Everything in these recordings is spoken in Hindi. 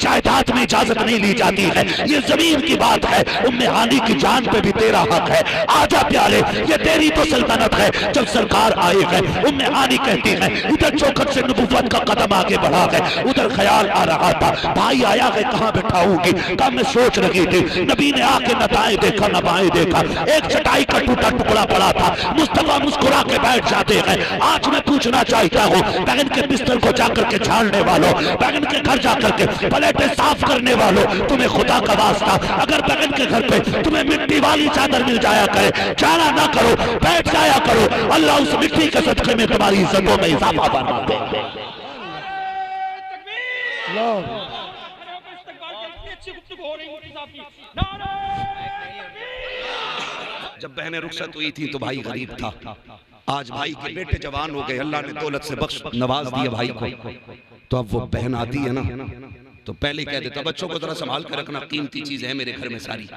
जायदाद में इजाजत नहीं ली जाती है, ये जमीन की बात है। उम्मे हानी की जान पे भी तेरा हक है, आजा प्यारे ये तेरी तो सल्तनत है। जब सरकार आए हैं उम्मे हानी कहती है, इधर चौखट से नबुव्वत का कदम आगे बढ़ा है, उधर ख्याल आ रहा था भाई आया है कहाँ बैठाऊंगी, कब मैं सोच रही थी। नबी ने आके न दाएं देखा न बाएं देखा, एक चटाई का टूटा टुकड़ा पड़ा था, मुस्तफा मुस्कुरा के बैठ जाते हैं। आज मैं पूछना चाहता हूँ बहन के बिस्तर को जाकर के झाड़ने वालों, बहन के घर जाकर के प्लेटें साफ करने वालों, तुम्हें खुदा का वास्ता अगर बहन के घर पे तुम्हें मिट्टी वाली चादर मिल जाया करे, जाना ना करो, बैठ जाया करो, अल्लाह उस मिट्टी के सदके में तुम्हारी इज्जतों में इजाफा फरमा दे। जब बहनें रुखसत हुई थी तो भाई गरीब था, आज भाई के बेटे जवान हो गए, अल्लाह ने दौलत से बख्श नवाज दिया भाई को। तो अब वो बहन आती है ना तो पहले कह देता बच्चों को जरा संभाल कर रखना, कीमती चीज है मेरे घर में सारी।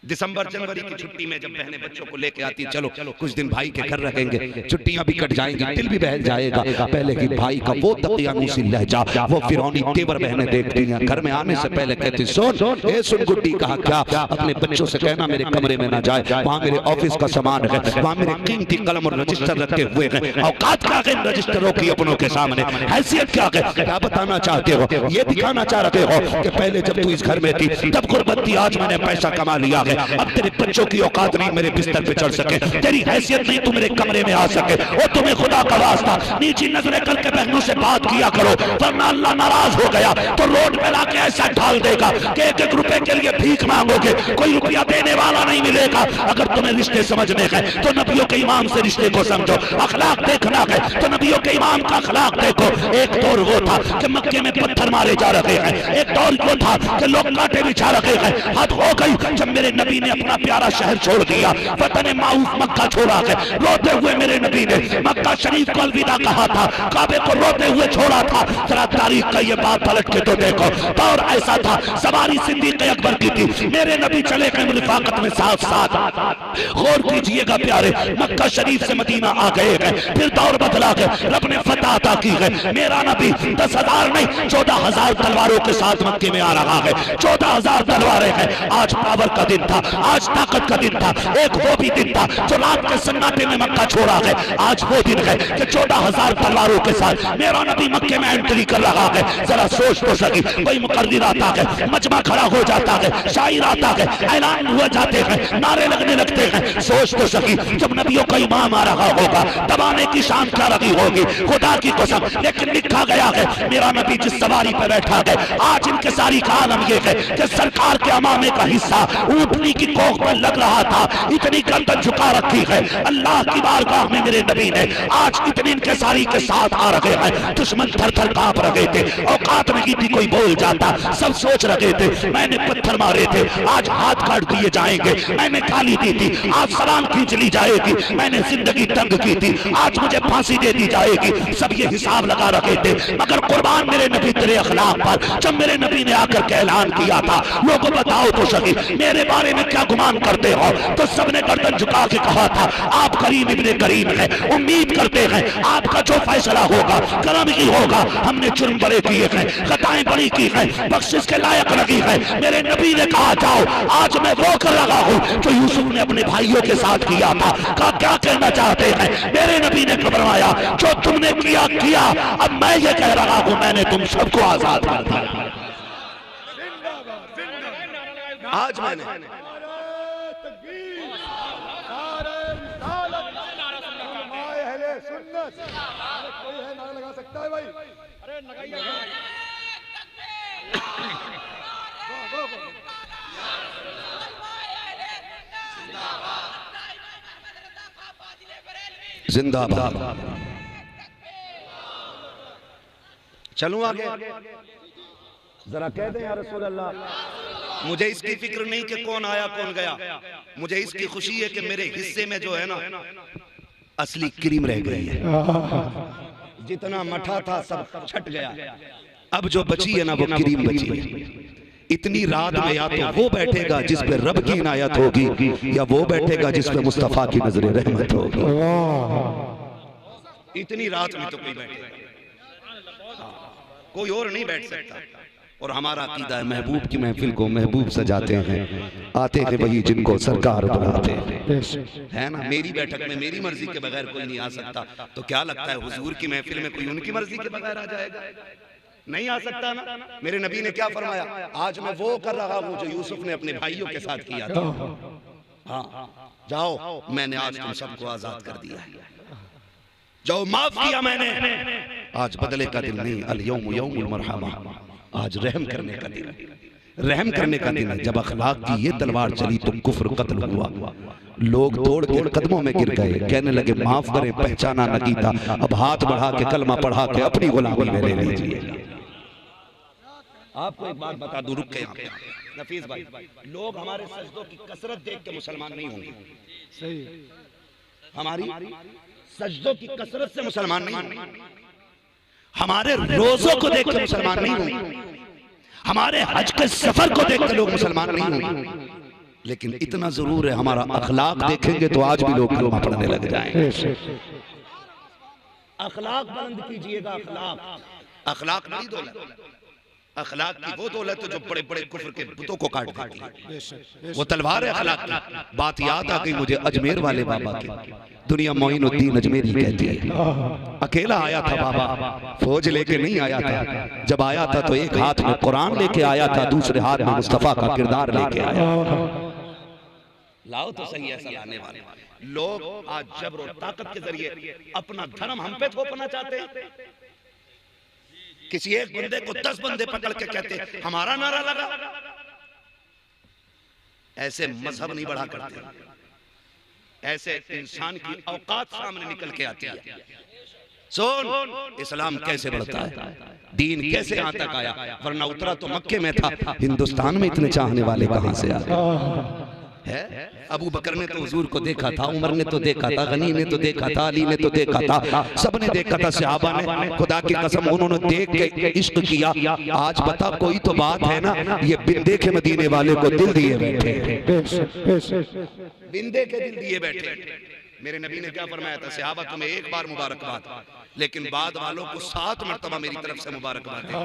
दिसंबर जनवरी की छुट्टी में जब बहनें बच्चों को लेके आती, चलो कुछ दिन भाई के घर रहेंगे, छुट्टियां भी कट जाएंगी, दिल भी बहल जाएगा। पहले की भाई का वो तकियानुसी लहजा, वो फिरौनी तेवर बहनें देखती हैं, घर में आने से पहले कहती सुन गुड्डी कहा क्या, अपने बच्चों से कहना मेरे कमरे में ना जाए, वहां मेरे ऑफिस का सामान है, वहां मेरे कीमती कलम और रजिस्टर रखे हुए हैं, औकात क्या है रजिस्टरों की अपनों के सामने, हैसियत क्या है, क्या बताना चाहते हो, ये दिखाना चाह रहे हो कि पहले जब तू इस घर में थी तब गुर्बत थी, आज मैंने पैसा कमा लिया है, अब तेरे बच्चों की औकात नहीं मेरे बिस्तर पे चढ़ सके, तेरी हैसियत नहीं तू मेरे कमरे में आ सके। और तुम्हें खुदा का वास्ता नीची नजरें करके बहनों से बात किया करो, वरना अल्लाह नाराज हो गया तो रोड पे लाके ऐसा ढाल देगा कि एक एक रुपए के लिए भीख मांगोगे, कोई रुपया देने वाला नहीं मिलेगा। अगर तुम्हें रिश्ते समझने हैं तो नबियों के इमाम से रिश्ते को समझो, अखलाक देखना है तो नबियों के इमाम का अखलाक देखो। एक दौर वो था कि मक्के में पत्थर मारे जा रहे हैं, एक दौर वो था कि लोग कांटे बिछा रहे हैं, हद हो गई जब मेरे नबी ने अपना प्यारा शहर छोड़ दिया, वतन माऊफ मक्का छोड़ा है। रोते हुए मेरे नबी ने मक्का शरीफ को अलविदा कहा था, काबे को रोते हुए छोड़ा था। जरा तारीख का ये बात पलट के तो देखो, दौर ऐसा था सवारी सिद्दीक़ अकबर की थी, मेरे नबी चले गए रिफाकत में साथ साथ। गौर कीजिएगा प्यारे, मक्का शरीफ से मदीना आ गए हैं, फिर दौर बदला है, रब ने फतह अता की है। मेरा नबी 10,000 नहीं 14,000 तलवारों के साथ मक्के में आ रहा है, 14,000 तलवारें हैं। आज पावर का दिन था, आज ताकत का दिन था, एक वो भी दिन था जो रात के सन्नाटे में मक्का छोड़ा है। आज वो दिन है कि 14,000 तलवारों के साथ मेरा नबी मक्के में एंट्री कर रहा है। जरा सोच तो सकी, कोई मुकर्रिर आता है, मजमा खड़ा हो जाता है, शायर आता है, ऐलान हुआ जाते हैं, नारे लगने लगते हैं। सोच तो सकी जब नबियों का इमाम आ रहा होगा दबाने की शान क्या रही होगी, खुदा की कसम। लेकिन लिखा गया है मेरा नबी जिस सवारी पर बैठा है, आज इनके सारी का आलम यह है कि सरकार के अमामे का हिस्सा ऊँटनी की कोख पर लग रहा था, इतनी गर्दन झुका रखी है। अल्लाह की बारगाह में मेरे नबी ने आज इतनी इनके सारी के साथ आ रहे हैं। दुश्मन थर थर कांप रहे थे, औकात नहीं थी कोई बोल जाता, सब सोच रहे थे मैंने पत्थर मारे थे, आज हाथ काट दिए जाएंगे, मैंने गाली दी थी, आज सलाम खींच ली जाएगी, मैंने जिंदगी तंग की थी, आज मुझे फांसी दे दी जाएगी। सब ये हिसाब लगा रहे थे, मगर कुर्बान मेरे नबी तेरे अखलाक पर। जब मेरे नबी ने आकर के ऐलान किया था, लोगों बताओ तो सही मेरे बारे में क्या गुमान करते हो, तो सबने गर्दन झुका के कहा था आप करीम इब्ने करीम हैं, उम्मीद करते हैं आपका जो फैसला होगा करम ही होगा। हमने जुर्म बड़े किए हैं, खताएं बड़ी की हैं, बख्शिश के लायक लगी है। मेरे नबी ने कहा जाओ, आज मैं वो कर रहा हूँ जो यूसुफ ने अपने भाइयों के साथ किया था। कहा क्या कहना चाहते हैं? मेरे नबी ने फरमाया जो तुमने किया किया, अब मैं ये कह रहा हूँ मैंने तुम सबको आजाद कर दिया। आज मैंने कोई है नारा लगा सकता है भाई? अरे लगाइए। जिंदाबाद। चलूं आगे? जरा कह दें या रसूल अल्लाह। मुझे इसकी फिक्र नहीं कि कौन आया कौन गया, मुझे इसकी खुशी है कि मेरे हिस्से में जो है ना असली क्रीम रह गई है। जितना मठा था सब छट गया, अब जो बची है ना वो क्रीम बची है। इतनी रात में या तो वो बैठेगा जिस पे रब की इनायत होगी, या वो बैठेगा जिस पे मुस्तफा की नजर रहमत होगी। इतनी रात में तो कोई बैठेगा, कोई और नहीं बैठ सकता। और हमारा अकीदा है महबूब की महफिल को महबूब सजाते हैं, आते हैं वही जिनको सरकार बुलाते हैं, है ना। मेरी बैठक में मेरी मर्जी के बगैर कोई नहीं आ सकता, तो क्या लगता है हुजूर की महफिल में कोई उनकी मर्जी के बगैर आ जाएगा? नहीं आ सकता ना। मेरे नबी ने क्या फरमाया, आज मैं वो कर रहा हूँ जो यूसुफ ने अपने भाइयों के साथ किया था। हाँ, जाओ, मैंने आज तुम सबको आजाद कर दिया है, जाओ, माफ किया मैंने। आज बदले का दिन नहीं, अल यौम यौमुल मरहमा, आज रहम करने का दिन, रहम करने का दिन है। जब अखलाक की ये तलवार चली तो कुफ्र कत्ल हुआ, लोग दौड़ के कदमों में गिर गए, कहने लगे माफ करें, पहचाना न कीता, अब हाथ बढ़ा के कलमा पढ़ा के अपनी गुलामी में ले लीजिए। आपको एक बात बता दूं, रुक के यहाँ पे नफीस भाई, लोग हमारे सजदों की कसरत देख के मुसलमान नहीं होंगे। सही, हमारी सजदों की कसरत से मुसलमान नहीं होंगे, हमारे रोजों को देख के मुसलमान नहीं होंगे, हमारे हज के सफर को देख के लोग मुसलमान नहीं होंगे। लेकिन इतना जरूर है, हमारा अखलाक देखेंगे तो आज भी लोग कलमा पढ़ने लग जाएंगे। अखलाक बुलंद कीजिएगा, अखलाक, अखलाक नहीं दौलत, अखलाक की वो दौलत है जो बड़े बड़े कुफ्र के बुतों को काट देती है, वो तलवार है अखलाक की। बात याद आ गई मुझे अजमेर वाले बाबा की, दुनिया मोइनुद्दीन अजमेरी कहती है। अकेला आया था बाबा, फौज लेके नहीं आया था, जब आया था तो एक हाथ में कुरान लेके आया था, दूसरे हाथ में मुस्तफा का किरदार लेके आया। लाओ तो सही ऐसा लाने वाले लोग आज जबर और ताकत के जरिए अपना धर्म हम पे थोपना चाहते हैं। किसी एक बंदे को 10 बंदे पकड़ के कहते हमारा नारा लगा, ऐसे मजहब नहीं बढ़ा करते, ऐसे इंसान की औकात सामने निकल के आती है। सुन, इस्लाम कैसे बढ़ता है, दीन कैसे यहाँ तक आया, वरना उतरा तो मक्के में था, हिंदुस्तान में इतने चाहने वाले कहां से आ गए? है अबू बकर ने तो हुजूर को देखा था, उमर ने तो देखा था, गनी ने तो देखा था, अली ने तो देखा था, सबने देखा था, सहाबा ने, खुदा की कसम उन्होंने देख के इश्क किया। आज बता कोई तो बात है ना, ये बिन देखे मदीने वाले को दिल दिए बैठे, बिन देखे दिल दिए बैठे। मेरे नबी ने क्या फरमाया था, सहाबा तुम्हें एक बार मुबारकबाद, लेकिन बाद वालों को 7 मरतबा मेरी तरफ से मुबारकबाद है।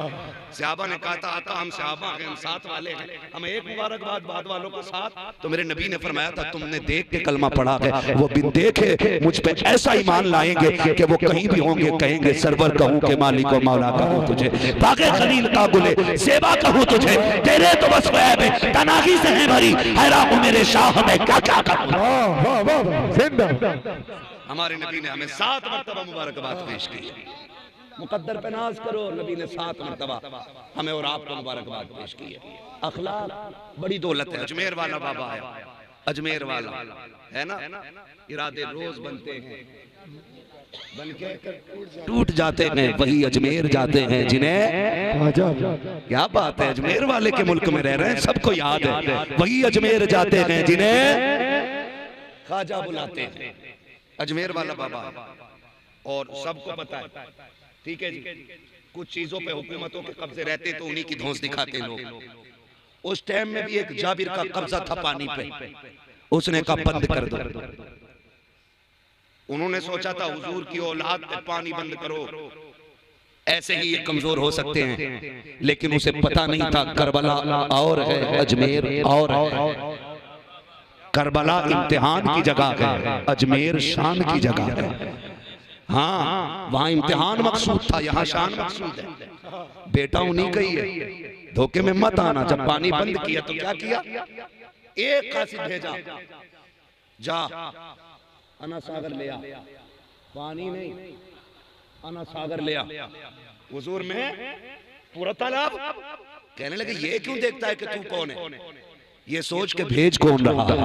सहाबा ने कहा था आका हम सहाबा हैं, हम 7 वाले हैं, हमें एक मुबारकबाद, बाद वालों को 7। तो मेरे नबी ने फरमाया था तुमने देख के कलमा पढ़ा है, वो बिन देखे मुझ पे ऐसा ईमान लाएंगे कि वो कहीं भी होंगे कहेंगे सरवर कहूं के मालिक व मौला कहूं तुझे, बागे खलील का गुले सेवा कहूं तुझे, तेरे तो बस गैब है तनागी से है भरी, हैरान हूं मेरे शाह में क्या क्या कहूं। हमारे नबी ने हमें 7 मरतबा मुबारकबाद पेश की। मुकद्दर पे नाज करो, नबी ने 7 मरतबा हमें और आपको मुबारकबाद पेश की है। अखलाक बड़ी दौलत है। अजमेर वाला बाबा है, अजमेर वाला है ना, इरादे रोज बनते हैं, बनके टूट जाते हैं, वही अजमेर जाते हैं जिन्हें, क्या बात है, अजमेर वाले के मुल्क में रह रहे हैं, सबको याद है, वही अजमेर जाते हैं जिन्हें ख्वाजा बुलाते हैं। अजमेर वाला बाबा और सबको पता है, ठीक है जी, कुछ चीजों पे हुकूमतों के कब्जे रहते तो उन्हीं की धौंस दिखाते लोग। उस टाइम में भी एक जाबिर का कब्जा था पानी पे, उसने कहा बंद कर दो। उन्होंने सोचा था हुजूर की औलाद पे पानी बंद करो, ऐसे ही ये कमजोर हो सकते हैं, लेकिन उसे पता नहीं था करबला और है, अजमेर और है। करबला इम्तिहान की जगह है, अजमेर शान की जगह है। हाँ, वहां इम्तिहान मकसूद था, यहाँ शान मकसूद है। बेटा उन्हीं का ही है, धोखे में मत आना। जब पानी बंद किया तो क्या किया, एक कासिद भेजा, जा अना सागर ले आ, पानी नहीं अना सागर ले आ। हुजूर में पूरा तालाब, कहने लगे ये क्यों देखता है कि तू कौन है, ये सोच के भेज कौन रहा है,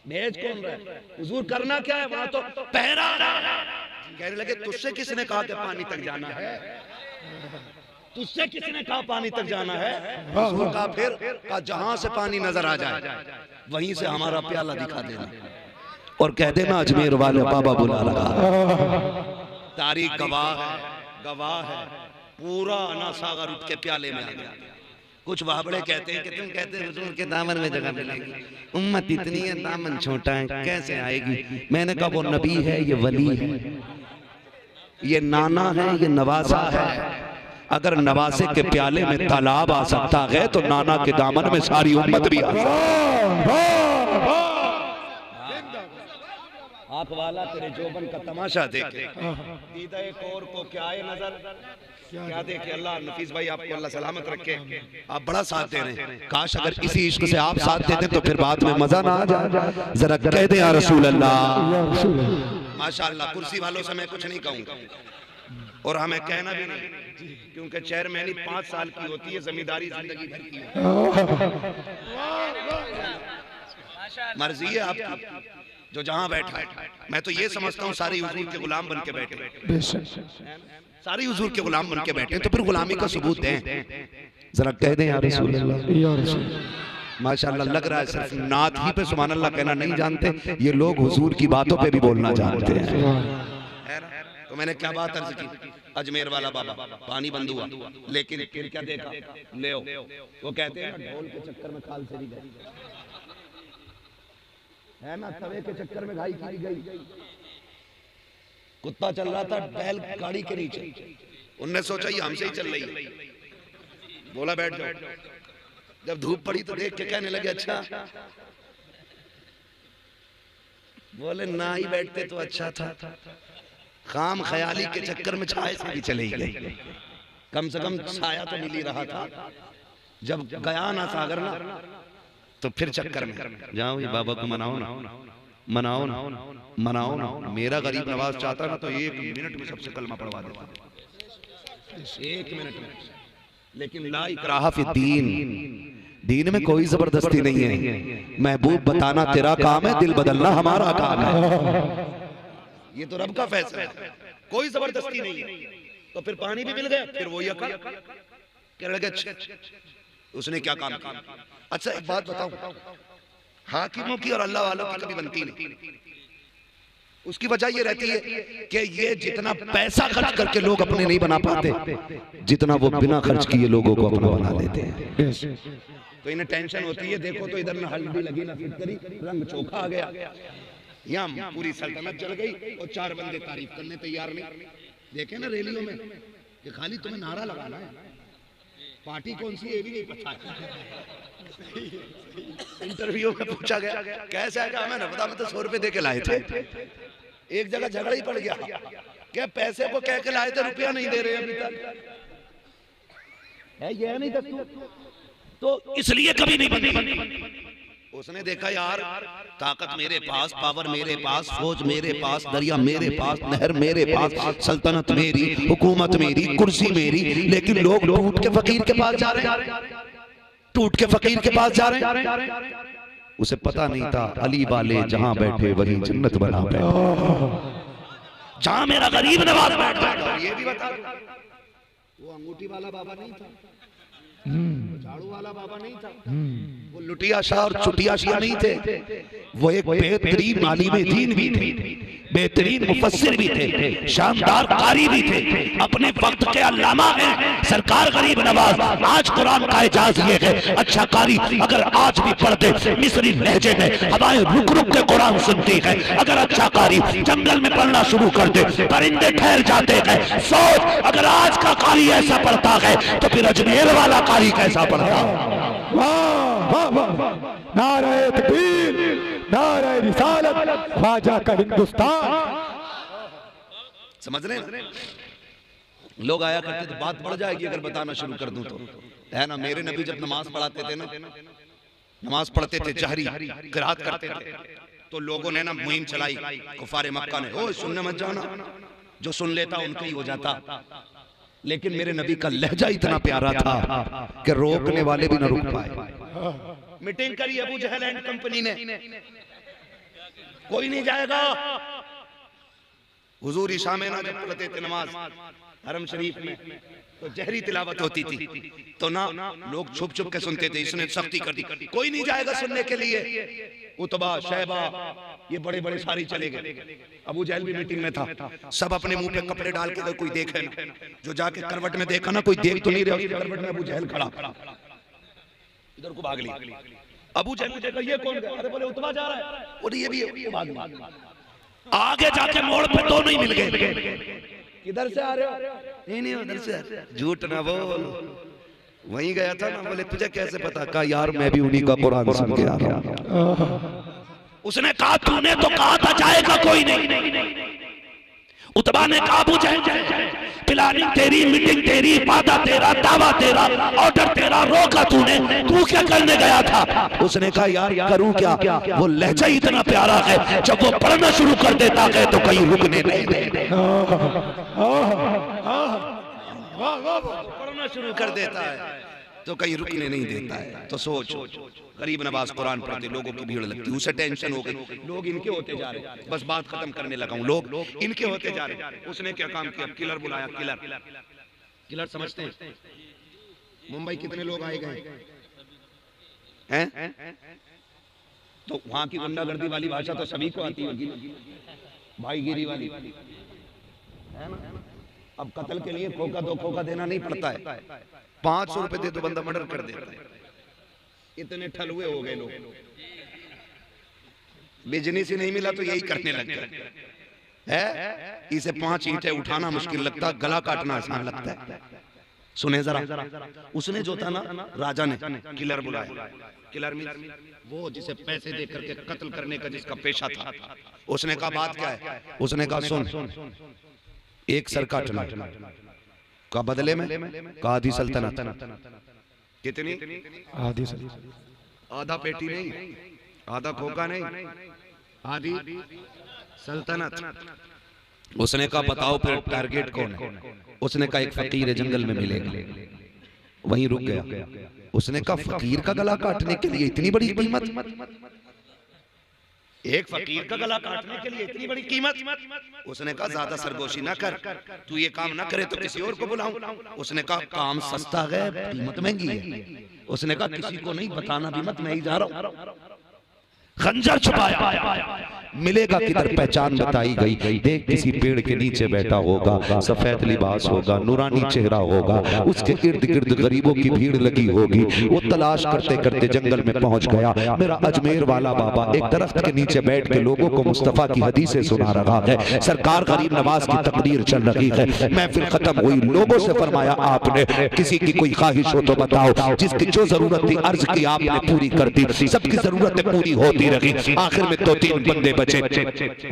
भेज कौन रहा है, हुजूर करना क्या है वहां, तो पहरा रहा। कहने लगे तुझसे किसने कहा कि पानी तक जाना है, तुझसे किसने कहा पानी तक जाना है। हुजूर का फिर का जहां से पानी नजर आ जाए वहीं से हमारा प्याला दिखा देना और कह देना अजमेर वाले बाबा बुला लगा। तारीख गवाह है, पूरा अना सागर उठ के प्याले में आ गया। कुछ वाबड़े कहते हैं कि तुम कहते हैं हुजूर के दामन में जगह मिलेगी, उम्मत इतनी है, दामन छोटा है, कैसे आएगी। मैंने कहा वो नबी है, ये वली है, ये नाना है, ये नवाजा है, अगर नवासे के प्याले में तालाब आ सकता है तो नाना के दामन में सारी उम्मत भी आ सकती। आंख वाला तेरे जोबन का तमाशा देखे, दीदा एक और को क्या है नजर, क्या देखे। अल्लाह नफीस भाई आपको अल्लाह सलामत रखे, आप बड़ा साथ दे रहे हैं। काश अगर इसी इश्क से आप साथ देते तो फिर बाद में मजा ना आ जाए। जरा कह दे या रसूल अल्लाह। माशाअल्लाह, कुर्सी वालों से मैं कुछ नहीं कहूँगा और हमें कहना भी नहीं, क्योंकि चेयरमैनी 5 साल की होती है, जमींदारी जिंदगी भर की है। मर्जी है आपकी, जो जहां बैठा है। मैं तो ये समझता हूँ सारी हुजूर के गुलाम बन के बैठे, सारी हुजूर के गुलाम बन के बैठे, तो फिर गुलामी का सबूत दें। जरा कह दें या रसूल अल्लाह। माशाअल्लाह, लग रहा है सिर्फ नात ही पे सुभान अल्लाह कहना नहीं जानते, ये लोग हुजूर की बातों पे भी बोलना जानते हैं। तो मैंने क्या बात अर्ज की, अजमेर वाला बाबा पानी बंद हुआ, लेकिन फिर क्या देखा, ले वो कहते हैं ना, ढोल के चक्कर में खाल से नहीं गई है ना, तवे के चक्कर में घाई की गई। कुत्ता चल रहा था बैल गाड़ी के नीचे, उनने सोचा ये हमसे ही चल रही है, बोला बैठ जाओ। जब धूप पड़ी तो देख के कहने लगे अच्छा, बोले ना ही बैठते तो अच्छा था, खाम ख्याली के चक्कर में छाए से भी चले गए, कम से कम छाया तो मिल ही रहा था। जब गया ना सागर ना, तो फिर चक्कर में जाओ, ये बाबा को मनाओ ना, मनाओ ना, मनाओ ना। मेरा गरीब नवाज चाहता ना तो 1 मिनट में सबसे कलमा पढ़वा देता, 1 मिनट में। लेकिन ला इकराहा फिद्दीन, दीन में कोई जबरदस्ती नहीं है। महबूब बताना तेरा काम है, दिल बदलना हमारा काम है। ये तो रब का फैसला है, कोई जबरदस्ती नहीं है। तो फिर पानी भी मिल गया, फिर वही अकल कहने लगे उसने क्या काम किया। अच्छा एक बात बताऊं, हाकिमों की और अल्लाह वालों की कभी बनती नहीं। उसकी वजह ये रहती है कि ये जितना पैसा खर्च करके लोग अपने नहीं बना पाते, जितना वो बिना खर्च किए लोगों को अपना बना लेते हैं। तो इन्हें टेंशन होती है, देखो तो इधर ना हल्दी लगी ना फिटकरी, रंग चोखा आ गया, यहाँ पूरी सल्तनत चल गई और 4 बंदे तारीफ करने तैयार नहीं। देखे ना रैलियों में कि खाली तुम्हें नारा लगाना है, पार्टी कौन सी है भी नहीं पता है। इंटरव्यू में पूछा गया कैसे है, हमें ना पता, मैं तो 100 रुपए दे के लाए थे। एक जगह झगड़ा ही पड़ गया, क्या पैसे को कह के लाए थे, रुपया नहीं दे रहे अभी तक है, ये नहीं दस्तूर, तो इसलिए कभी नहीं बनी। उसने देखा यार ताकत मेरे पास, पावर मेरे पास, फौज मेरे पास, दरिया मेरे पास, नहर मेरे पास, सल्तनत मेरी, हुकूमत मेरी, कुर्सी मेरी, लेकिन लोग टूट के फकीर के पास जा रहे हैं, टूट के फकीर के पास जा रहे हैं। उसे पता नहीं था अली वाले जहां बैठे वहीं जन्नत बना बैठे, जहां मेरा गरीब नवाज बैठा। ये भी बता दो, वो अंगूठी वाला बाबा नहीं था, झाड़ू वाला बाबा नहीं था, वो लुटिया शाह और चुटिया शाह नहीं थे, वो एक बेहतरीन मालिम दीन भी थे, बेहतरीन मुफस्सिर भी थे, शानदार कारी भी थे, अपने वक्त के अल्लामा हैं सरकार गरीब नवाज। आज कुरान का इजाज ये है, अच्छा कारी अगर आज भी पढ़ते मिस्री लहजे में, हवाएं रुक रुक के कुरान सुनती है, अगर अच्छा कारी जंगल में पढ़ना शुरू कर दे, परिंदे ठहर जाते हैं। सोच अगर आज का कारी ऐसा पढ़ता है तो फिर अजमेर वाला कारी कैसा पढ़ता। वाह वाह वाह, नारे तकबीर, नारे रिसालत, ख्वाजा का हिंदुस्तान। समझ रहे हैं? लोग आया करते तो बात बढ़ जाएगी अगर बताना शुरू कर दूं तो, है ना। मेरे नबी जब नमाज पढ़ाते थे ना, नमाज पढ़ते थे जहरी किरात करते थे, तो लोगों ने ना मुहिम चलाई, कुफारे मक्का ने, ओ सुनने मत जाना, जो सुन लेता उनका ही हो जाता। लेकिन मेरे नबी का लहजा इतना प्यारा था कि रोकने वाले भी न रुक पाए। मीटिंग करी अबू जहल एंड कंपनी ने, कोई नहीं जाएगा। हुजूर इशा में ना जब पढ़ते थे नमाज हरम शरीफ में, तो जहरी तिलावत होती थी, तो ना लोग छुप छुप के सुनते थे। इसने सख्ती कर दी, कोई नहीं जाएगा सुनने के लिए। उतबा शैबा ये बड़े बड़े सारी चले गए। अबू जहल भी मीटिंग में था, सब अपने मुंह पे कपड़े डाल के, कोई देखे ना, जो जाके करवट में देखा ना, कोई देख तो नहीं रहा, उसकी करवट में अबू जहल खड़ा, इधर को भाग लिया। अबू जहल ने देखा ये कौन है, अरे बोले उतबा जा रहा है, और ये भी भाग। आगे जाके मोड़ पे दोनों ही मिल गए, किधर से आ रहे हो? नहीं उधर से। झूठ ना बोल, वहीं गया था ना। बोले तुझे कैसे पता? कहा यार मैं भी उन्हीं का कुरान सुन के आ रहा हूं। उसने कहा तूने तो कहा था जाएगा कोई नहीं। उतबा ने कहा अबू जहल प्लानिंग तेरी, मीटिंग तेरी, वादा तेरा, दावा तेरा, ऑर्डर तेरा, रोका तूने, तू क्या करने गया था? उसने कहा यार करूं क्या? वो लहजा इतना प्यारा है, जब वो पढ़ना शुरू कर देता है तो कहीं रुकने नहीं देते। पढ़ना शुरू कर देता है तो कहीं रुकने नहीं देता है। तो सोच, गरीब नवाज कुरान पढ़ते, लोगों की भीड़ लगती, उसे टेंशन हो गई, लोग इनके होते जा रहे। बस बात खत्म करने लगा हूं, लोग इनके होते जा रहे। उसने क्या काम किया? किलर बुलाया। किलर समझते हैं? मुंबई कितने लोग आए गए हैं? तो वहां की गुंडागर्दी वाली भाषा तो सभी को आती होगी, भाईगिरी वाली है ना। अब कत्ल के लिए खोखा 2 खोखा देना नहीं पड़ता है, 500 रुपए दे तो बंदा मर्डर कर देता है। इतने ठलुए हो गए लोग, बिजनेस ही नहीं मिला तो यही करने लग गए है। इसे 5 ईंटें उठाना मुश्किल लगता, गला काटना आसान लगता है। सुने जरा, उसने जो था ना, राजा ने किलर बुलाया। किलर मीन वो जिसे पैसे दे करके कत्ल करने का जिसका पेशा था। उसने कहा बात क्या है? उसने कहा सुन, एक सर काटना का बदले में का आधी सल्तनत। कितनी? आधी सल्तनत। आधा पेटी नहीं, आधा खोखा नहीं, आधी सल्तनत। उसने कहा बताओ फिर टारगेट कौन है? उसने कहा एक फकीर है, जंगल में मिलेगा। वहीं रुक गया। उसने कहा फकीर का गला काटने के लिए इतनी बड़ी कीमत? एक फकीर का गला काटने के लिए इतनी बड़ी कीमत? उसने कहा ज्यादा सरगोशी ना कर, तू ये काम ना करे तो किसी और को बुलाऊं। उसने कहा काम सस्ता है, कीमत महंगी है। उसने कहा किसी को नहीं बताना भी मत, मैं ही जा रहा हूं। खंजर छुपाया, मिलेगा किधर पहचान बताई गई। देख किसी पेड़ के नीचे बैठा होगा, सफेद लिबास होगा, नूरानी चेहरा होगा, उसके इर्द गिर्द गरीबों की भीड़ लगी होगी। वो तलाश करते करते जंगल में पहुंच गया। मेरा अजमेर वाला बाबा एक दरख्त के नीचे बैठ के लोगों को मुस्तफा की हदीसें सुना रहा है। सरकार गरीब नवाज की तकदीर चल रही है। महफिल खत्म हुई, लोगों से फरमाया आपने किसी की कोई ख्वाहिश हो तो बताओ। जिसकी जो जरूरत थी अर्ज की आपने पूरी कर दी, सबकी जरूरतें पूरी होती रही। आखिर में 2-3 बंदे बचे,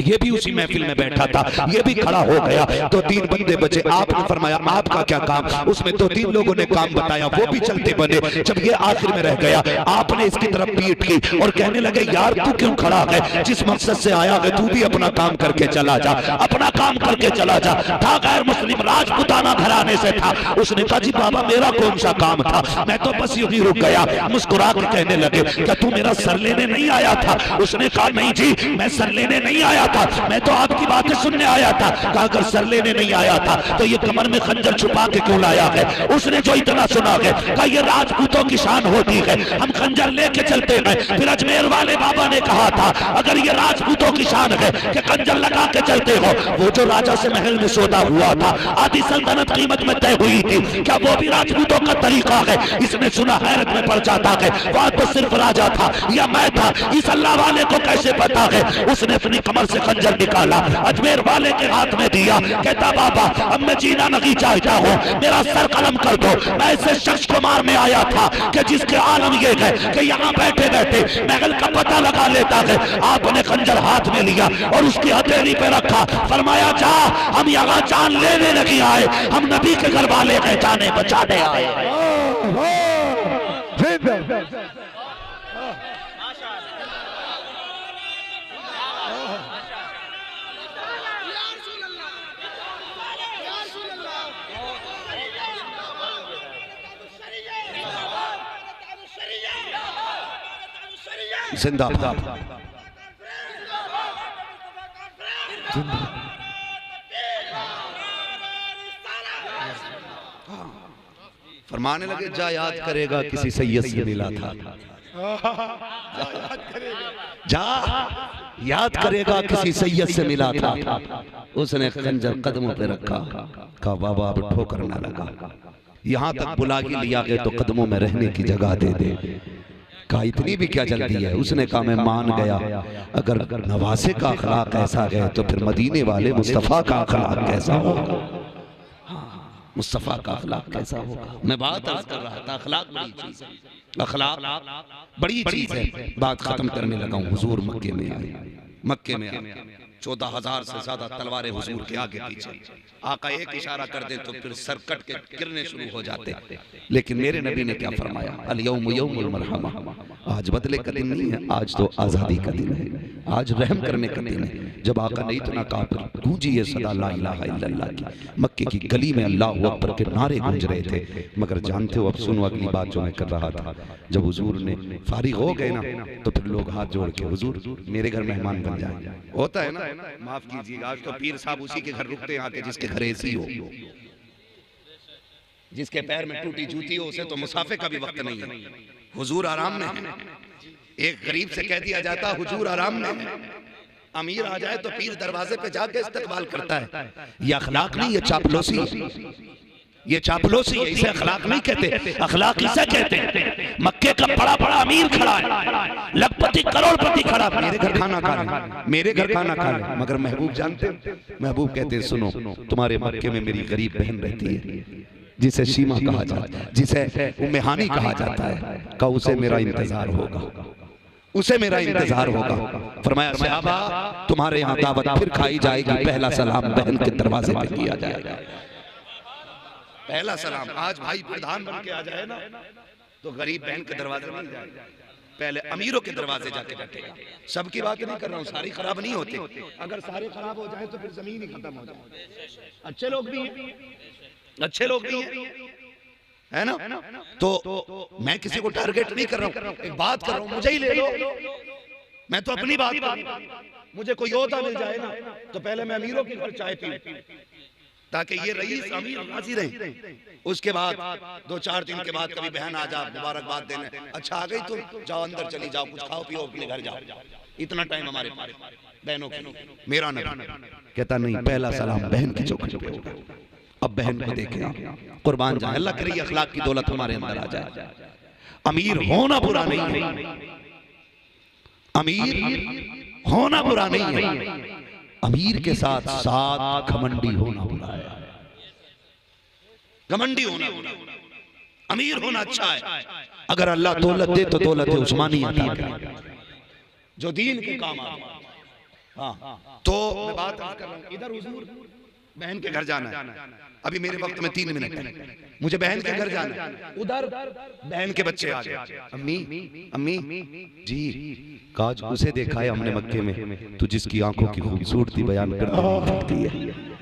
ये भी उसी महफिल में बैठा था, ये भी खड़ा हो गया। 2-3 बंदे बचे, आपने फरमाया आपका क्या काम? उसमें 2-3 लोगों ने काम बताया, वो भी चलते बने। जब ये आखिर में रह गया, आपने इसकी तरफ पीठ की और कहने लगे यार तू क्यों खड़ा है? जिस मकसद से आया है तू भी अपना काम करके चला जा, अपना काम करके चला जा। था गैर मुस्लिम राजपुताना घराने से था। उसने कहा जी बाबा मेरा कौन सा काम था, मैं तो बस यूं ही रुक गया। मुस्कुरा के कहने लगे क्या तू मेरा सर लेने नहीं आया था? उसने कहा नहीं जी, मैं सर लेने नहीं आया था, मैं तो आपकी बातें सुनने आया था। कहा अगर सर लेने नहीं आया था तो ये कमर में खंजर छुपा के क्यों लाया है? उसने जो इतना सुना है, कहा ये राजपूतों की शान होती है, हम खंजर लेके चलते हैं। फिर अजमेर वाले बाबा ने कहा था अगर ये राजपूतों की शान है कि खंजर लगा के चलते हो, वो जो राजा से महल में सौदा हुआ था, आधी सल्तनत कीमत में तय हुई थी, क्या वो भी राजपूतों का तरीका है? इसने सुना हैरत में पड़ जाता है, वहां तो सिर्फ राजा था या मैं था, इस अल्लाह वाले को कैसे पता है? उसने अपनी कमर से खंजर निकाला, अजमेर वाले के हाथ में दिया, कहता बाबा अब मैं जीना नहीं चाहता हूँ, मेरा सर कलम कर दो। मैं ऐसे शख्स को मारने आया था कि जिसके आलम ये है कि यहाँ बैठे बैठे महल का पता लगा लेता है। आपने खंजर हाथ में लिया और उसकी हथेली पे रखा, फरमाया जा हम यहाँ जान लेने नहीं आए, हम नबी के घर वाले हैं, जाने बचाने आए। जिंदाबाद। फरमाने लगे जा याद करेगा किसी सैयद से मिला था, जा याद करेगा किसी सैयद से मिला था। उसने खंजर कदमों पे रखा, कहा बाबा अब ठोकर ना लगा, यहाँ तक बुला के लिया गया तो कदमों में रहने की जगह दे दे। कहा इतनी भी क्या जल्दी है? उसने कहा मैं मान गया, अगर नवासे का अखलाक ऐसा है तो फिर मदीने वाले मुस्तफा का अखलाक कैसा होगा? मुस्तफ़ा का अखलाक कैसा होगा। मैं बात अर्ज कर रहा था, अखलाक बड़ी चीज है, अखलाक बड़ी चीज है। बात खत्म करने लगा हूँ। हुजूर मक्के में आए, मक्के में आए, 14,000 से ज्यादा तलवारें हुजूर के आगे पीछे। आका एक इशारा कर दे तो फिर सरकट के गिरने शुरू हो जाते। लेकिन मेरे नबी ने क्या फरमाया, अल यौम यौमुल मरहमा, आज बदले का दिन नहीं है, आज तो आजादी का दिन है, आज रहम करने का दिन है। जब आका ने इतना कहा फिर गूंजी ये सदा ला इलाहा इल्लल्लाह की। मक्के की गली में अल्लाह अकबर के नारे गूंज रहे थे। मगर जानते हो, अब सुनो अगली बात जो मैं कर रहा था। जब हुजूर ने फारिग हो गए ना, तो फिर लोग हाथ जोड़ के, हुजूर मेरे घर मेहमान बन जाए। होता है ना, माफ कीजिएगा, आज तो पीर साहब उसी के घर रुकते हैं आके जिसके घर एसी हो, जिसके पैर में टूटी जूती हो, उसे तो मुसाफे का भी वक्त नहीं है। हुजूर आराम में है। एक गरीब से कह दिया जाता हुजूर आराम में है। अमीर आ जाए तो पीर दरवाजे पे जाके इस्तकबाल करता है। ये अखलाक नहीं, ये चापलूसी, ये चापलूसी है, इसे अखलाक नहीं कहते। अखलाक इसे कहते हैं मक्के का बड़ा बड़ा अमीर खड़ा है, लखपति करोड़पति खड़ा, मेरे घर खाना खा ले, मेरे घर खाना खा ले। मगर महबूब जानते, महबूब कहते हैं सुनो, तुम्हारे मक्के में मेरी गरीब बहन रहती है, जिसे शीमा कहा जाता है, जिसे उम्मे हानी कहा जाता है, का उसे मेरा इंतजार होगा, उसे मेरा इंतजार होगा। फरमाया सहाबा तुम्हारे यहाँ दावत फिर खाई जाएगी, पहला सलाम बहन के दरवाजे पे किया जाएगा। पहला सलाम आज भाई प्रधान बन के आ जाए ना, तो गरीब बहन के दरवाजे नहीं जाएगा, पहले अमीरों के दरवाजे जाके बैठेगा। सबकी बात नहीं कर रहा हूँ, सारी खराब नहीं होती। अगर सारे खराब हो जाए तो फिर जमीन ही खत्म हो जाए। अच्छे लोग भी हैं, अच्छे लोग भी हैं, है ना। तो मैं किसी को टारगेट नहीं कर रहा हूँ, एक बात कर रहा हूँ, मुझे ही ले लो, मैं तो अपनी बात कर रहा हूँ। मुझे कोई योद्धा मिल जाए ना, तो पहले मैं अमीरों के घर चाय पी, ताकि ये रईस अमीर राजी रहे। उसके बाद 2-4 दिन के बाद कभी बहन आ जा मुबारकबाद देने, अच्छा आ गई तुम, जाओ अंदर चली जाओ, कुछ खाओ पियो, अपने घर जाओ। इतना टाइम हमारे बहनों के। मेरा नबी कहता नहीं, पहला सलाम बहन की चौखट पे होगा। अब बहन को देखे, कुर्बान जाए, अल्लाह करे अखलाक की दौलत हमारे अंदर आ जाए। अमीर होना बुरा नहीं है, अमीर होना बुरा नहीं है, अमीर के साथ साथ घमंडी होना बुरा है। घमंडी होना बुरा, अमीर होना अच्छा है। अगर अल्लाह दौलत दे तो दौलत उस्मानी अता करे, जो दीन के काम आए। हाँ, तो मैं बात कर रहा हूं, इधर हुजूर बहन के घर जाना है, अभी मेरे वक्त में 3 मिनट है, मुझे बहन के घर जाना है। उधर बहन के बच्चे आ गए, अम्मी अम्मी जी, काज उसे देखा है हमने मक्के में, तो जिसकी आंखों की खूबसूरती बयान करती है।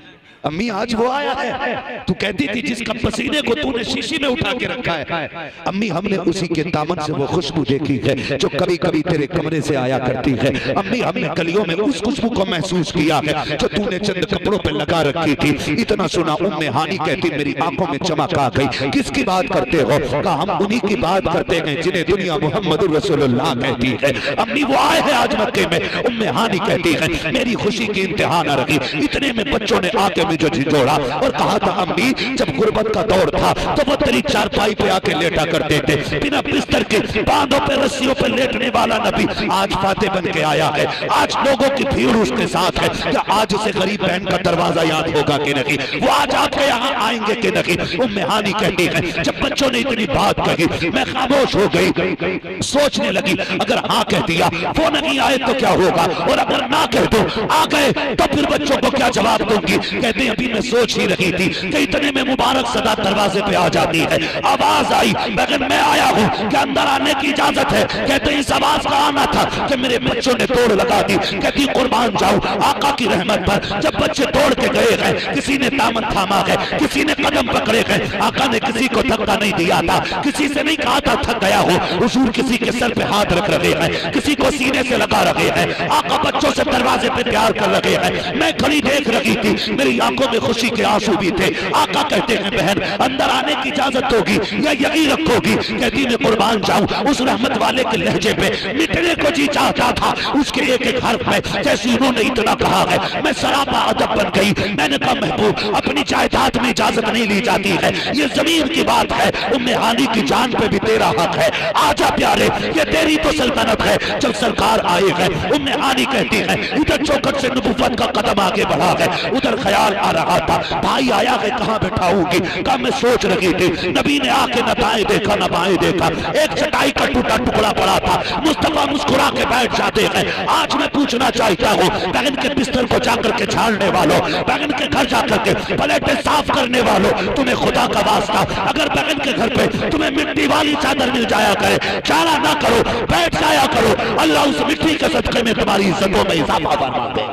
अम्मी आज वो आया है, तू कहती थी जिसका पसीने को तूने शीशी में उठा के रखा है। अम्मी हमने उसी के दामन से वो खुशबू देखी है जो कभी कभी तेरे कमरे से आया करती है। अम्मी हमने गलियों में उस खुशबू को महसूस किया है जो तूने चंद कपड़ों पे लगा रखी थी। इतना सुना उम्मे हानी कहती मेरी आंखों में चमक आ गई। किसकी बात करते हो? कहा हम उन्हीं की बात करते हैं जिन्हें दुनिया मोहम्मद रसूलुल्लाह कहती है। अम्मी वो आए हैं आज मक्के में। उम्मे हानी कहती है मेरी खुशी की इंतहा न रही। इतने में बच्चों ने आके जो झिझोड़ा और कहा था अम्मी जब गुर्बत का दौर था तो वो तेरी चारपाई पे आके लेटा करते थे, बिना बिस्तर के बांधों पे रस्सियों पे लेटने वाला नबी आज फाते बन के आया है। आज लोगों की भीड़ उसके साथ है। क्या आज उसे गरीब बहन का दरवाजा याद होगा कि नहीं? वो आज आपके यहाँ आएंगे कि नहीं? उम्मे हानी कहती है जब बच्चों ने इतनी बात कही मैं खामोश हो गई, सोचने लगी अगर हाँ कह दिया वो नहीं आए तो क्या होगा, और अगर ना कह दो आ गए तो फिर बच्चों को क्या जवाब दूंगी। कहते अभी मैं सोच ही रही थी कि इतने में मुबारक सदा दरवाजे पे आ जाती है। आवाज आई बगैर मैं आया हूँ कि अंदर आने की इजाजत है। कहते इस आवाज का आना था कि मेरे बच्चों ने दौड़ लगा दी। कहती कुर्बान जाऊं आका की रहमत पर। जब बच्चे दौड़ के गए हैं किसी ने दामन थामा है, किसी ने कदम पकड़े हैं। आका ने किसी को धक्का नहीं दिया था, किसी से नहीं कहा था थक गया हो। हुजूर किसी के सर पे हाथ रख रहे हैं, किसी को सीने से लगा रहे हैं। आका बच्चों से दरवाजे पे प्यार कर रहे हैं। मैं खड़ी देख रही थी, मेरी आंखों में खुशी के आंसू भी थे। आका कहते हैं बहन अंदर आने की इजाजत होगी या यही रखोगी? कहती मैं कुर्बान जाऊं उस रहमत वाले के लहजे पे मिटने को जी चाहता था। उसके एक एक हर्फ में जैसे उन्होंने इतना कहा है मैं सरापा अदब बन गई। मैंने कहा महबूब अपनी जायदाद में इजाजत नहीं ली जाती है, ये जमीन की बात है। उम्मे हानी की जान पे भी तेरा हक है। आजा प्यारे ये तेरी तो सल्तनत है। जब सरकार आए हैं उम्मे हानी कहती है इधर चौखट से नबुव्वत का कदम आगे बढ़ा है, उधर ख्याल ख्याल आ रहा था। भाई आया है, कहाँ बैठाऊंगी? कहा मैं सोच रही थी। नबी ने आके न दाएं देखा न बाएं देखा, एक चटाई का टूटा टुकड़ा पड़ा था। मुस्तफा मुस्कुरा के बैठ जाते हैं। आज मैं पूछना चाहता हूँ, बहन के बिस्तर को जाकर के झाड़ने वालों, बहन के घर जाकर के प्लेटें साफ करने वालों, तुम्हें खुदा का वास्ता अगर बहन के घर पे तुम्हें मिट्टी वाली चादर मिल जाया करे, चारा ना करो, बैठ जाया करो। अल्लाह उस मिट्टी के सदके में तुम्हारी इज्जतों में इजाफा फरमा दे।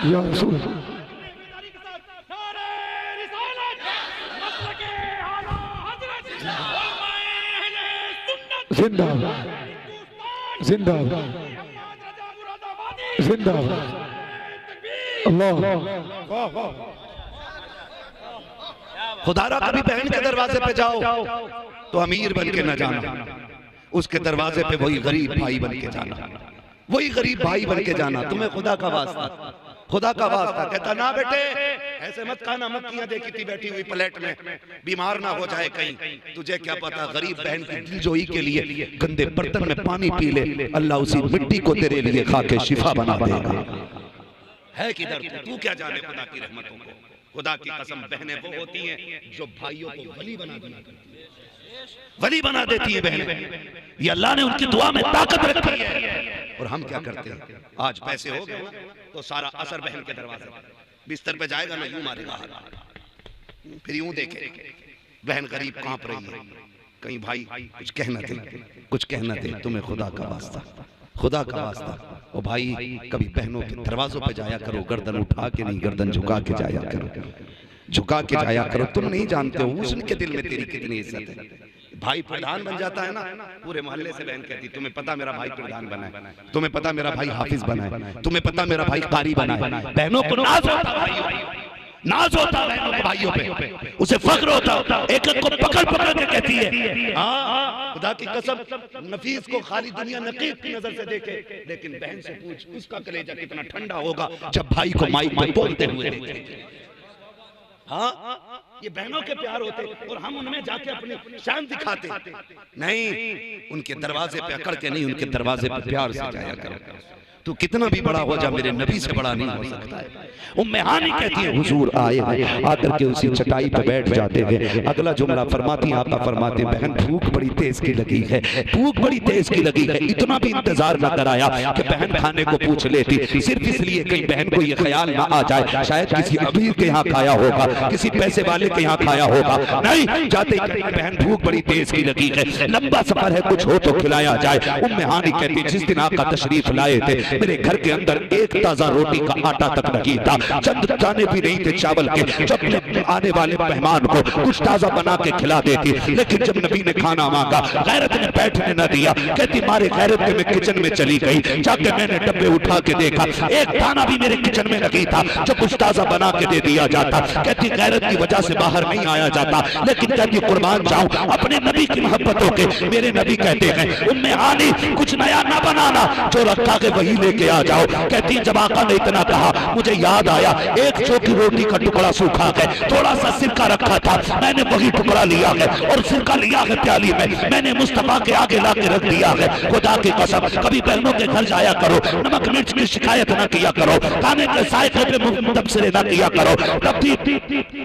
या रसूल जिंदाबाद जिंदाबाद जिंदाबाद। अल्लाह खुदारा कभी बहन के दरवाजे पे जाओ तो अमीर बन के न जाना, उसके दरवाजे पे वही गरीब भाई बन के जाना, वही गरीब भाई बन के जाना। तुम्हें खुदा का वास्ता, खुदा का वास्ता। कहता ना बेटे ऐसे मत खाना, मक्खियां देखी थी बैठी हुई प्लेट में, बीमार ना हो जाए कहीं, तुझे क्या पता गरीब बहन की दिलजोई के लिए गंदे बर्तन में पानी पी ले, अल्लाह उसी मिट्टी को तेरे लिए खा के शिफा बना देगा। है किधर तू क्या जाने खुदा की रहमतों को। खुदा की कसम, बहनें वो होती हैं जो भाइयों को वली बना देती है, वली बना देती है बहनें। ये अल्लाह ने उनकी दुआ में ताकत रखी है। और हम क्या करते हैं, आज पैसे हो गए तो सारा असर बहन के दरवाजे पर, बिस्तर पे जाएगा ना यूं मारेगा हाथ, फिर यूं देखे बहन गरीब कांप रही है, कहीं भाई कुछ कहना दे, कुछ कहना दे। तुम्हें खुदा का वास्ता, खुदा का वास्ता। ओ भाई कभी बहनों के दरवाजों पे जाया करो, गर्दन उठा के नहीं, गर्दन झुका के जाया करो, झुका के जाया करो। तुम नहीं जानते हो उसके दिल में तेरी कितनी इज्जत है। भाई प्रधान बन जाता है ना, पूरे मोहल्ले से बहन कहती तुम्हें पता मेरा भाई प्रधान बना है, तुम्हें पता मेरा भाई हाफिज बना है, तुम्हें पता मेरा भाई कारी बना है। बहनों को नाज होता है, नाज होता है बहनों के भाइयों पे, उसे फख्र होता। एक एक को पकड़ पकड़ के कहती है हाँ खुदा की कसम, नफीस को खाली दुनिया नकीब की नजर से देखे, लेकिन बहन से पूछ उसका कलेजा कितना ठंडा होगा जब भाई को माइक में बोलते हुए देखे। हाँ ये बहनों के प्यार होते और हम उनमें जाके अपनी शान दिखाते नहीं, उनके दरवाजे पे अकड़ के नहीं, उनके दरवाजे पे प्यार से जाया करो। तू कितना भी बड़ा हो जा, मेरे नबी से बड़ा नहीं हो सकता है। उम्मे हानी कहती है हुजूर आए हैं, आकर के उसी चटाई पे बैठ जाते हैं। अगला जुमला फरमाती आका फरमाते बहन भूख बड़ी तेज की लगी है, भूख बड़ी तेज की लगी है। इतना भी इंतजार न कराया कि बहन खाने को पूछ लेती, सिर्फ इसलिए कहीं बहन को ये ख्याल ना आ जाए शायद किसी अमीर के यहाँ खाया होगा, किसी पैसे वाले के यहाँ खाया होगा। नहीं, जाते बहन भूख बड़ी तेज की लगी है, लंबा सफर है, कुछ हो तो खिलाया जाए। उम्मे हानी कहती जिस दिन आका तशरीफ लाए थे मेरे घर के अंदर एक ताजा रोटी का आटा तक नहीं था, चंद दाने भी नहीं थे चावल के। जब आने वाले मेहमान को कुछ ताजा बना के खिला देती, लेकिन जब नबी ने खाना मांगा गैरत ने बैठने न दिया। कहती मारे गैरत के मैं किचन में चली गई, जाके मैंने डब्बे उठा के देखा एक दाना भी मेरे किचन में नहीं था जो कुछ ताजा बना के दे दिया जाता। कहती गैरत की वजह से बाहर नहीं आया जाता, लेकिन कहती कुर्बान जाऊं अपने नबी की मोहब्बतों के। मेरे नबी कहते हैं उम्मे हानी कुछ नया ना बनाना, जो रखा के वही लेके आ जाओ। कहती जब आका ने इतना कहा मुझे याद आया एक चौकी रोटी का टुकड़ा सूखा है, थोड़ा सा सिरका रखा था, मैंने वही टुकड़ा लिया है और सिरका लिया है प्याली में, मैंने मुस्तफा के आगे ला के रख दिया है। खुदा की कसम कभी बहनों के घर जाया करो, नमक मिर्च की शिकायत ना किया करो, खाने के साइकिल पे तबसरे ना किया करो, कभी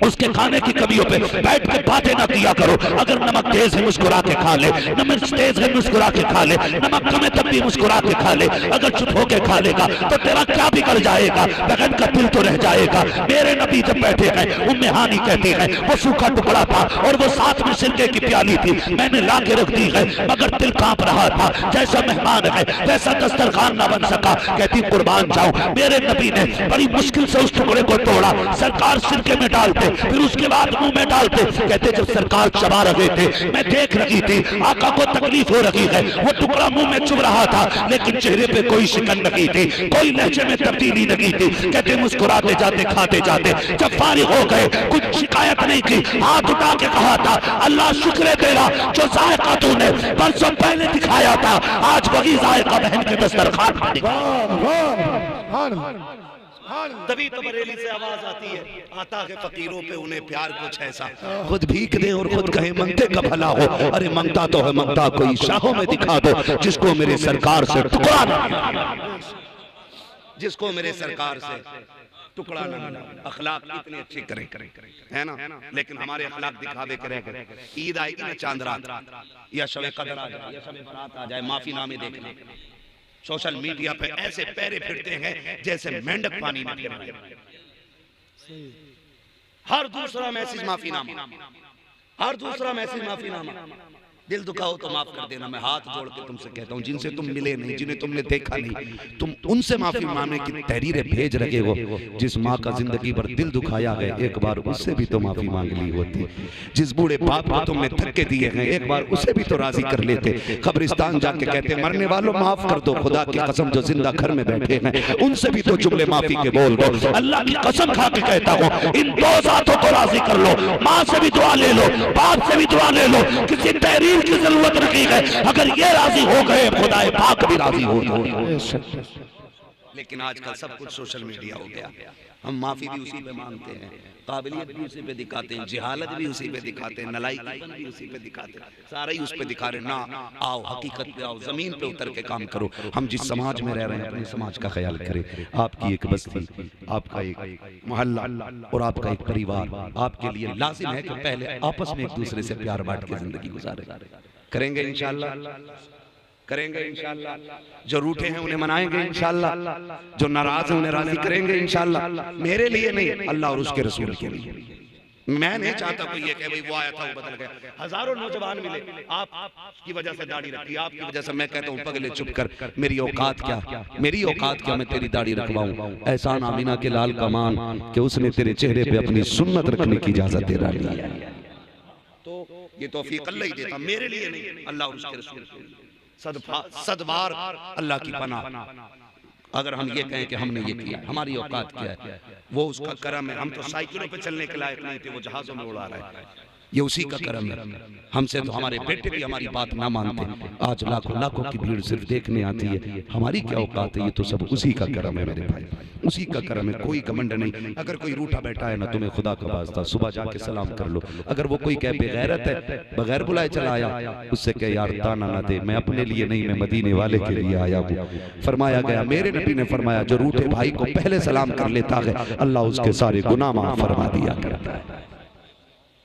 उसके खाने की कमियों पे बैठ के बातें ना किया करो। अगर नमक तेज है मुस्कुरा के खा ले, नमक तेज है मुस्कुरा के खा ले, नमक कम है तब भी मुस्कुरा के खा ले। अगर चुप होके खा लेगा तो तेरा क्या बिगड़ जाएगा, बहन का दिल तो रह जाएगा। मेरे नबी जब बैठे हैं उम्मे हानी कहती है वो सूखा टुकड़ा था और वो साथ में सिरके की प्याली थी, मैंने ला के रख दी है, मगर दिल कांप रहा था, जैसा मेहमान है वैसा दस्तरखान ना बन सका। कहती कुर्बान जाऊं मेरे नबी ने बड़ी मुश्किल से उस टुकड़े को तोड़ा, सरकार सिरके में डालते फिर उसके बाद मुंह में डालते। कहते जब सरकार चबा रहे थे मैं देख रही थी आका को तकलीफ हो रही है, वो टुकड़ा मुंह में चुभ रहा था लेकिन चेहरे पे कोई शिकन नहीं थी, कोई लहजे में तब्दीली नहीं थी। कहते मुस्कुराते जाते खाते जाते जब फारिग हो गए कुछ शिकायत नहीं की, हाथ उठा के कहा था अल्लाह शुक्र है तेरा जो जायका तूने बरसों पहले दिखाया था, आज वही जायका बहन के दस्तरखान पर दिखा। तभी तो बरेली से आवाज आती है, आता है फकीरों पे उन्हें प्यार कुछ ऐसा, खुद भीख दे और खुद कहे मंगते का भला हो। अरे मंगता तो है मंगता कोई शाहों में दिखा दो, जिसको मेरे सरकार से टुकड़ा ना मिला, जिसको मेरे सरकार से टुकड़ा ना मिला। अखलाक इतने अच्छे करें है ना, लेकिन हमारे अखलाक दिखावे करें। ईद आएगी ना, चांद रात या शब कदर आ जाए या शब बरात आ जाए, माफी नामे देखना, सोशल मीडिया पे ऐसे पैरे फिरते हैं जैसे मेंढक पानी में फिर रहे हैं। हर दूसरा मैसेज माफीनामा, हर दूसरा मैसेज माफीनामा। दिल दुखा हो तो माफ कर देना। मैं हाथ जोड़ के तुमसे कहता हूँ, जिनसे तुम मिले नहीं, जिन्हें तुमने देखा नहीं, तुम उनसे माफी मांगने की तहरीरें भेज रहे हो। जिस माँ का जिंदगी भर दिल दुखाया है, एक बार उससे भी तो माफी मांग ली होती। जिस बूढ़े बाप को तुमने धक्के दिए हैं, एक बार उसे भी तो राजी कर लेते। कब्रिस्तान जाके कहते मरने वालों माफ कर दो, खुदा की कसम जो जिंदा घर में बैठे हैं उनसे भी तो जुमले माफी के बोल दो। अल्लाह की कसम खा के कहता हूँ, इन दो जातों को राजी कर लो। माँ से भी दुआ ले लो, बाप से भी दुआ ले लो, किसी तहरीर की जरूरत नहीं है। अगर ये राजी हो गए, खुदाए पाक भी राजी हो गए। लेकिन आजकल सब कुछ सोशल मीडिया हो गया। हम माफी भी उसी पे मांगते हैं, काबिलियत भी उसी पे दिखाते हैं, जिहालत भी उसी पे दिखाते हैं, नलायकीपन भी उसी पे दिखाते हैं, सारा ही उस पे दिखा रहे। ना आओ हकीकत पे आओ, जमीन पे उतर के काम करो। हम जिस समाज में रह रहे हैं, अपने समाज का ख्याल करें। आपकी एक बस्ती, आपका एक मोहल्ला और आपका एक परिवार आपके लिए लाजिम है कि पहले आपस में एक दूसरे से प्यार बांट के जिंदगी गुजारे। करेंगे इंशाअल्लाह, करेंगे इंशाअल्लाह। जो रूठे हैं उन्हें मनाएंगे इंशाअल्लाह, जो नाराज हैं उन्हें राजी करेंगे इंशाअल्लाह। मेरे लिए नहीं, अल्लाह और उसके रसूल के लिए। मैं नहीं चाहता कोई ये कहे भाई वो आया था वो बदल गया। हजारों नौजवान मिले, आपकी वजह से दाढ़ी रखी, आपकी वजह से। मैं कहता हूँ पगले चुप कर, मेरी औकात क्या, मेरी औकात क्या, मैं तेरी दाढ़ी रखवाऊं। एहसान आमीना के लाल का मान कि उसने तेरे चेहरे पे अपनी सुन्नत रखने की इजाजत दे डाली है। तो ये तौफीक अल्लाह ही देता, मेरे लिए नहीं, अल्लाह और उसके रसूल के लिए। सदबार अल्लाह की पनाह। अगर हम ये कहें कि हमने ये किया, हमारी औकात क्या है, वो उसका करम है। हम तो साइकिलों पे चलने के लायक नहीं थे, वो जहाजों में उड़ा रहा है, ये उसी का करम है। हमसे तो हमारे बेटे भी हमारी बात ना मानते, आज लाखों लाखों की भीड़ सिर्फ देखने आती है। हमारी क्या औकात है, ये तो सब उसी का करम है मेरे भाई, उसी का करम है। कोई घमंड नहीं। अगर कोई रूठा बैठा है ना, तुम्हें खुदा का वास्ता सुबह जाके सलाम कर लो। अगर वो कोई कहे बेगैरत है, बगैर बुलाए चला आया, उससे कहे यार ताना ना दे, मैं अपने लिए नहीं, मैं मदीने वाले के लिए आया हूँ। फरमाया गया, मेरे नबी ने फरमाया, जो रूठे भाई को पहले सलाम कर लेता है, अल्लाह उसके सारे गुनाह माफ फरमा दिया करता है,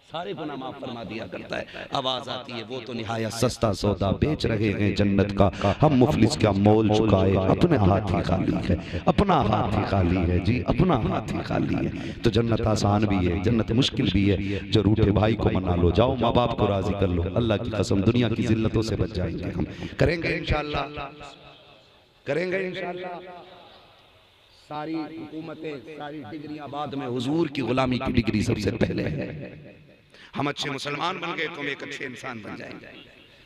सारे गुनाह माफ फरमा दिया करता है। आवाज आती है, वो तो निहायत सस्ता सौदा बेच रहे हैं जन्नत का, हम मुफलिस क्या मोल चुकाए, अपने हाथ ही खाली है, अपना हाथ ही खाली है जी, अपना हाथ ही खाली है। तो जन्नत आसान भी है, जन्नत मुश्किल भी है। जो रूठे भाई को मना लो, जाओ माँ बाप को राजी कर लो, अल्लाह की कसम दुनिया की जिल्लतों से बच जाएंगे हम। करेंगे इंशाअल्लाह, करेंगे इंशाअल्लाह। सारी हुकूमतें, सारी डिग्रियां बाद में, हुजूर की गुलामी की डिग्री सबसे पहले है। हम अच्छे मुसलमान बन गए तो हम एक अच्छे इंसान बन जाएंगे।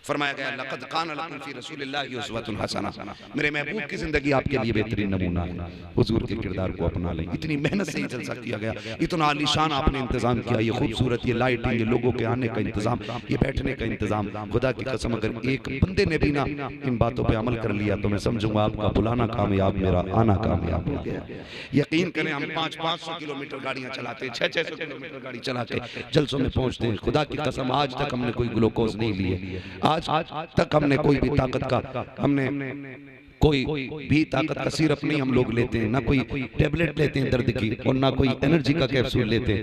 फरमाया गया, लक़द काना लकुम फ़ी रसूलिल्लाहि उस्वतुन हसना। मेरे महबूब की जिंदगी आपके लिए बेहतरीन नमूना है, हुजूर के किरदार को अपना लें। इतनी मेहनत से ये जलसा किया गया, इतना आलीशान आपने इंतजाम किया, ये खूबसूरत, ये लाइटिंग, ये लोगों के आने का इंतजाम, ये बैठने का इंतजाम। खुदा की कसम अगर एक बंदे ने भी ना इन बातों पर अमल कर लिया तो मैं समझूंगा आपका बुलाना कामयाब, मेरा आना कामयाब हो गया। यकीन करें, हम 500-500 किलोमीटर गाड़ियां चलाते हैं, 600-600 किलोमीटर गाड़ी चला के जलसों में पहुंचते हैं। खुदा की कसम आज तक हमने कोई ग्लूकोज नहीं लिए, आज तक हमने कोई भी ताकत का, हमने कोई भी ताकत का सिरप नहीं हम लोग लेते हैं, ना कोई टेबलेट लेते हैं दर्द की, और ना कोई एनर्जी का कैप्सूल लेते हैं।